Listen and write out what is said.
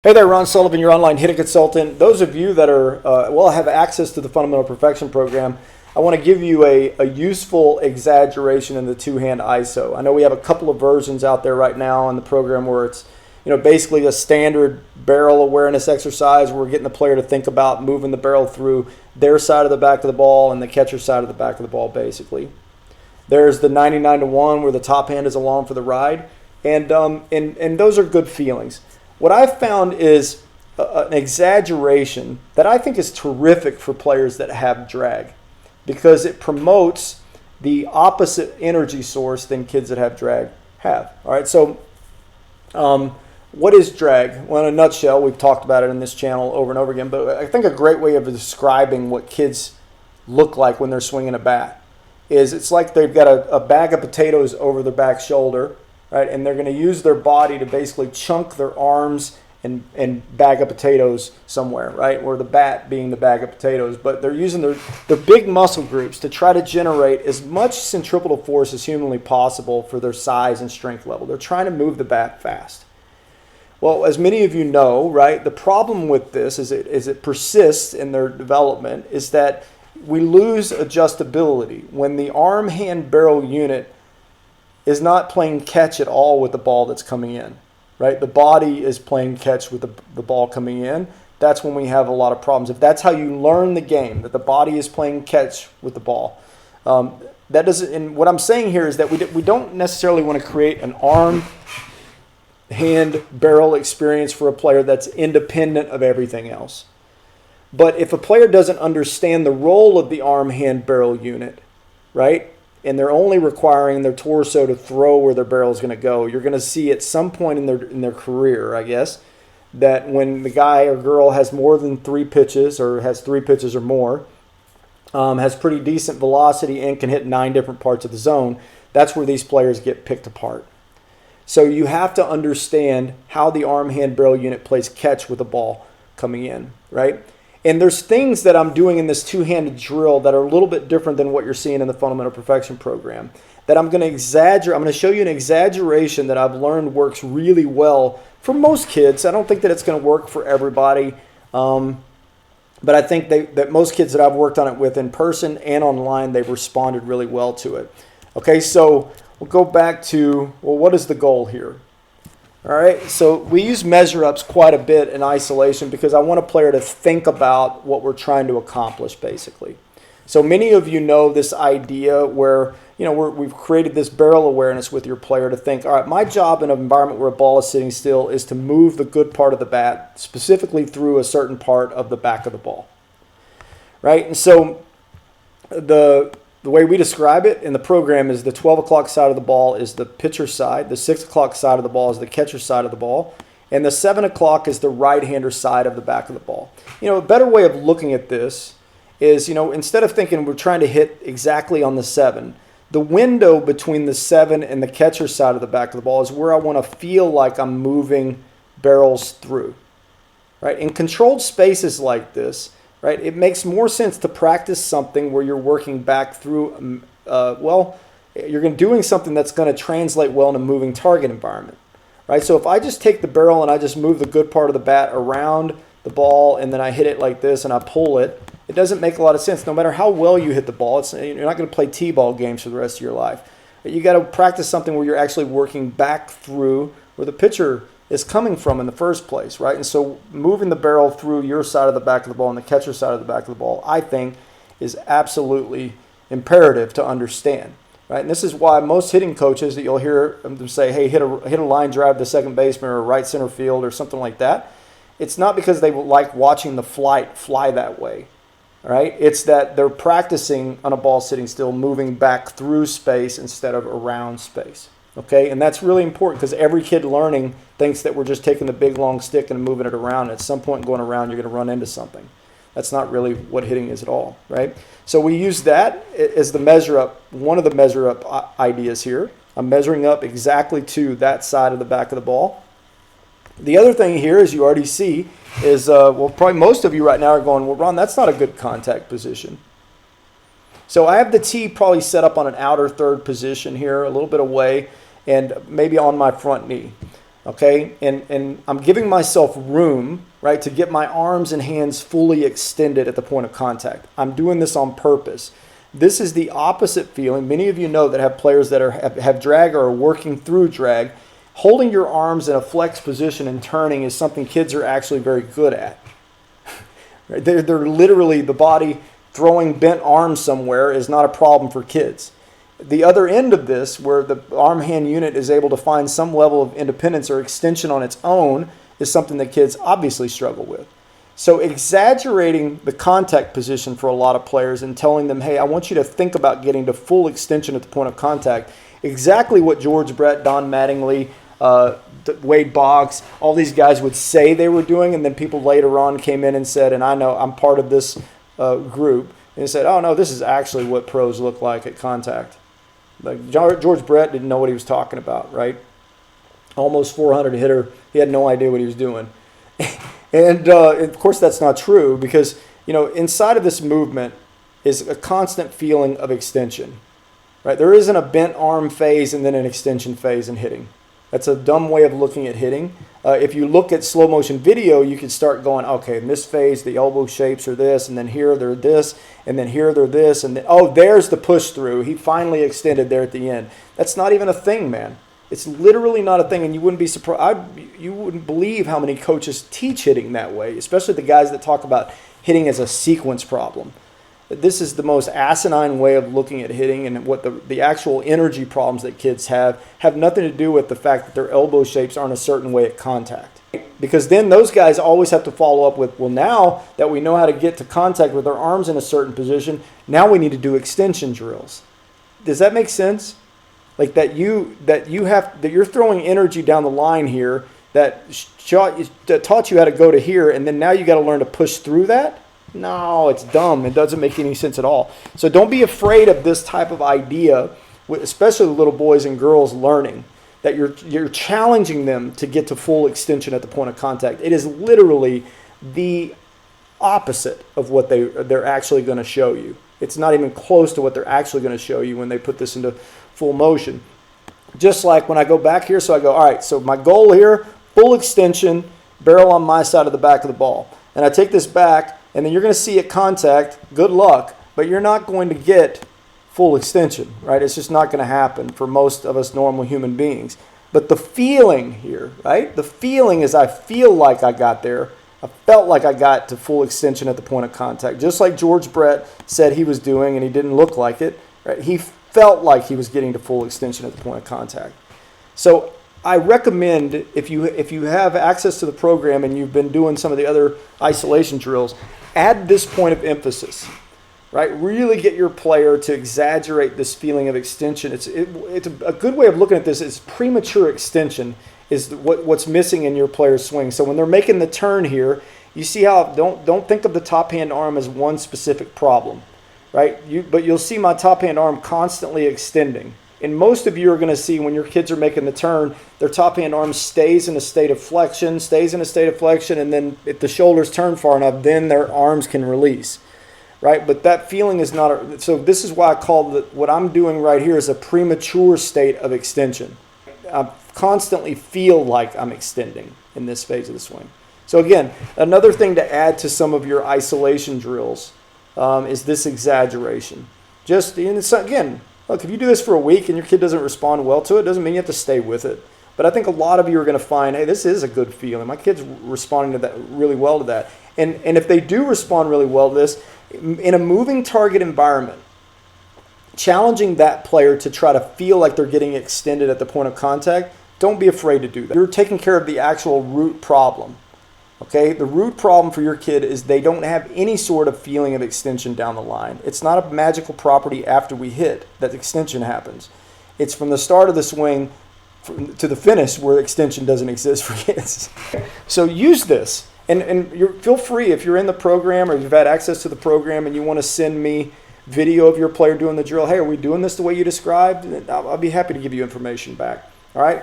Hey there, Ron Sullivan, your online hitting consultant. Those of you that are have access to the Fundamental Perfection program, I want to give you a useful exaggeration in the two-hand ISO. I know we have a couple of versions out there right now in the program where it's basically a standard barrel awareness exercise where we're getting the player to think about moving the barrel through their side of the back of the ball and the catcher's side of the back of the ball, basically. There's the 99-1 where the top hand is along for the ride, and those are good feelings. What I've found is an exaggeration that I think is terrific for players that have drag because it promotes the opposite energy source than kids that have drag have. All right, so what is drag? Well, in a nutshell, we've talked about it in this channel over and over again, but I think a great way of describing what kids look like when they're swinging a bat is it's like they've got a bag of potatoes over their back shoulder, right? And they're going to use their body to basically chunk their arms and bag of potatoes somewhere, right? Or the bat being the bag of potatoes. But they're using their big muscle groups to try to generate as much centripetal force as humanly possible for their size and strength level. They're trying to move the bat fast. Well, as many of you know, right, the problem with this is it persists in their development is that we lose adjustability. When the arm-hand-barrel unit is not playing catch at all with the ball that's coming in, right? The body is playing catch with the ball coming in. That's when we have a lot of problems. If that's how you learn the game, that the body is playing catch with the ball, that doesn't. And what I'm saying here is that we don't necessarily want to create an arm, hand, barrel experience for a player that's independent of everything else. But if a player doesn't understand the role of the arm, hand, barrel unit, right? And they're only requiring their torso to throw where their barrel is going to go, you're going to see at some point in their career, I guess, that when the guy or girl has more than 3 pitches or has 3 pitches or more, has pretty decent velocity and can hit 9 different parts of the zone, that's where these players get picked apart. So you have to understand how the arm, hand, barrel unit plays catch with the ball coming in, right? And there's things that I'm doing in this two-handed drill that are a little bit different than what you're seeing in the Fundamental Perfection program that I'm going to exaggerate. I'm going to show you an exaggeration that I've learned works really well for most kids. I don't think that it's going to work for everybody, but I think that most kids that I've worked on it with in person and online, they've responded really well to it. Okay, so we'll go back to, well, what is the goal here? All right, so we use measure-ups quite a bit in isolation because I want a player to think about what we're trying to accomplish, basically. So many of you know this idea where, we've created this barrel awareness with your player to think, all right, my job in an environment where a ball is sitting still is to move the good part of the bat, specifically through a certain part of the back of the ball, right? And so the way we describe it in the program is the 12 o'clock side of the ball is the pitcher side, the 6 o'clock side of the ball is the catcher side of the ball, and the 7 o'clock is the right-hander side of the back of the ball. A better way of looking at this is, instead of thinking we're trying to hit exactly on the 7, the window between the 7 and the catcher side of the back of the ball is where I want to feel like I'm moving barrels through, right? In controlled spaces like this, right, it makes more sense to practice something where you're working back through, you're doing something that's going to translate well in a moving target environment, right? So if I just take the barrel and I just move the good part of the bat around the ball and then I hit it like this and I pull it, it doesn't make a lot of sense. No matter how well you hit the ball, you're not going to play T-ball games for the rest of your life. You got to practice something where you're actually working back through where the pitcher is coming from in the first place, right? And so moving the barrel through your side of the back of the ball and the catcher's side of the back of the ball, I think, is absolutely imperative to understand, right? And this is why most hitting coaches that you'll hear them say, hey, hit a line drive to second baseman or right center field or something like that. It's not because they like watching the flight fly that way, all right? It's that they're practicing on a ball sitting still, moving back through space instead of around space. Okay, and that's really important because every kid learning thinks that we're just taking the big long stick and moving it around. At some point going around, you're going to run into something. That's not really what hitting is at all, right? So we use that as the measure-up, one of the measure-up ideas here. I'm measuring up exactly to that side of the back of the ball. The other thing here, as you already see, is, probably most of you right now are going, well, Ron, that's not a good contact position. So I have the tee probably set up on an outer third position here, a little bit away, and maybe on my front knee. Okay, and I'm giving myself room, right, to get my arms and hands fully extended at the point of contact. I'm doing this on purpose. This is the opposite feeling. Many of you know that have players that have drag or are working through drag. Holding your arms in a flex position and turning is something kids are actually very good at. They're literally, the body throwing bent arms somewhere is not a problem for kids. The other end of this, where the arm-hand unit is able to find some level of independence or extension on its own, is something that kids obviously struggle with. So exaggerating the contact position for a lot of players and telling them, hey, I want you to think about getting to full extension at the point of contact, exactly what George Brett, Don Mattingly, Wade Boggs, all these guys would say they were doing, and then people later on came in and said, and I know I'm part of this group, and said, oh no, this is actually what pros look like at contact. Like George Brett didn't know what he was talking about, right? Almost 400 hitter. He had no idea what he was doing. And of course that's not true, because inside of this movement is a constant feeling of extension, right? There isn't a bent arm phase and then an extension phase in hitting. That's a dumb way of looking at hitting. If you look at slow motion video, you can start going, okay, in this phase, the elbow shapes are this, and then here they're this, and then here they're this, and then, oh, there's the push through. He finally extended there at the end. That's not even a thing, man. It's literally not a thing, and you wouldn't be surprised. You wouldn't believe how many coaches teach hitting that way, especially the guys that talk about hitting as a sequence problem. This is the most asinine way of looking at hitting, and what the actual energy problems that kids have nothing to do with the fact that their elbow shapes aren't a certain way at contact. Because then those guys always have to follow up with, well, now that we know how to get to contact with our arms in a certain position, now we need to do extension drills. Does that make sense? Like that you're throwing energy down the line here that taught you how to go to here, and then now you got to learn to push through that? No, it's dumb. It doesn't make any sense at all. So don't be afraid of this type of idea, especially the little boys and girls learning, that you're challenging them to get to full extension at the point of contact. It is literally the opposite of what they're actually going to show you. It's not even close to what they're actually going to show you when they put this into full motion. Just like when I go back here, so I go, all right, so my goal here, full extension, barrel on my side of the back of the ball. And I take this back, and then you're going to see at contact, good luck, but you're not going to get full extension, right? It's just not going to happen for most of us normal human beings. But the feeling here, right? The feeling is I feel like I got there. I felt like I got to full extension at the point of contact, just like George Brett said he was doing, and he didn't look like it, right? He felt like he was getting to full extension at the point of contact. So I recommend, if you have access to the program and you've been doing some of the other isolation drills, add this point of emphasis, right? Really get your player to exaggerate this feeling of extension. It's a good way of looking at this is premature extension is what's missing in your player's swing. So when they're making the turn here, you see how don't think of the top hand arm as one specific problem, right? But you'll see my top hand arm constantly extending. And most of you are going to see when your kids are making the turn, their top hand arm stays in a state of flexion, and then if the shoulders turn far enough, then their arms can release, right? But that feeling is not, so this is why I call what I'm doing right here is a premature state of extension. I constantly feel like I'm extending in this phase of the swing. So again, another thing to add to some of your isolation drills is this exaggeration. Again, look, if you do this for a week and your kid doesn't respond well to it, doesn't mean you have to stay with it. But I think a lot of you are going to find, hey, this is a good feeling. My kid's responding to that really well to that. And if they do respond really well to this, in a moving target environment, challenging that player to try to feel like they're getting extended at the point of contact, don't be afraid to do that. You're taking care of the actual root problem. Okay, the root problem for your kid is they don't have any sort of feeling of extension down the line. It's not a magical property after we hit that extension happens. It's from the start of the swing to the finish where extension doesn't exist for kids. So use this, and feel free if you're in the program or you've had access to the program and you want to send me video of your player doing the drill. Hey, are we doing this the way you described? I'll be happy to give you information back. All right.